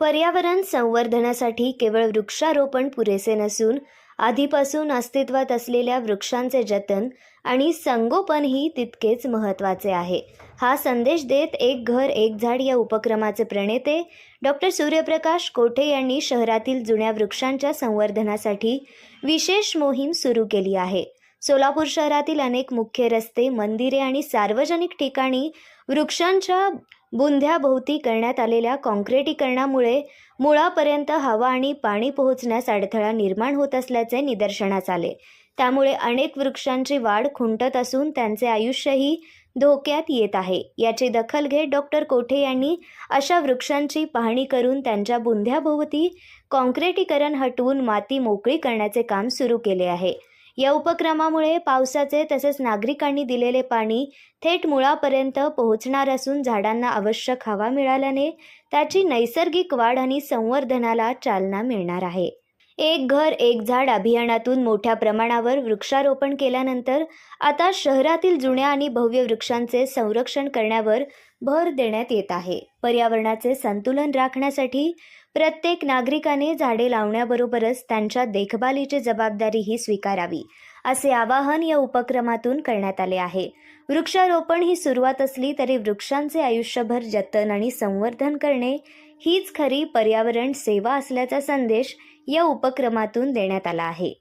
पर्यावरण संवर्धनासाठी केवळ वृक्षारोपण पुरेसे नसून आधीपासून अस्तित्वात असलेल्या वृक्षांचे जतन आणि संगोपनही तितकेच महत्त्वाचे आहे. हा संदेश देत एक घर एक झाड या उपक्रमाचे प्रणेते डॉक्टर सूर्यप्रकाश कोठे यांनी शहरातील जुन्या वृक्षांच्या संवर्धनासाठी विशेष मोहीम सुरू केली आहे. सोलापूर शहरातील अनेक मुख्य रस्ते, मंदिरे आणि सार्वजनिक ठिकाणी वृक्षांच्या बुंध्याभोवती करण्यात आलेल्या काँक्रिटीकरणामुळे मुळापर्यंत हवा आणि पाणी पोहोचण्यास अडथळा निर्माण होत असल्याचे निदर्शनास आले. त्यामुळे अनेक वृक्षांची वाढ खुंटत असून त्यांचे आयुष्यही धोक्यात येत आहे. याची दखल घेत डॉक्टर कोठे यांनी अशा वृक्षांची पाहणी करून त्यांच्या बुंध्याभोवती काँक्रिटीकरण हटवून माती मोकळी करण्याचे काम सुरू केले आहे. या उपक्रमामुळे पावसाचे तसेच नागरिकांनी दिलेले पाणी थेट मुळापर्यंत पोहोचणार असून झाडांना आवश्यक हवा मिळाल्याने त्याची नैसर्गिक वाढ आणि संवर्धनाला चालना मिळणार आहे. एक घर एक झाड अभियानातून मोठ्या प्रमाणावर वृक्षारोपण केल्यानंतर आता शहरातील जुन्या आणि भव्य वृक्षांचे संरक्षण करण्यावर भर देण्यात येत आहे. पर्यावरणाचे संतुलन राखण्यासाठी प्रत्येक नागरिकाने झाडे लावण्याबरोबरच त्यांच्या देखभालीची जबाबदारीही स्वीकारावी, असे आवाहन या उपक्रमातून करण्यात आले आहे. वृक्षारोपण ही सुरुवात असली तरी वृक्षांचे आयुष्यभर जतन आणि संवर्धन करणे हीच खरी पर्यावरण सेवा असल्याचा संदेश या उपक्रमातून देण्यात आला आहे.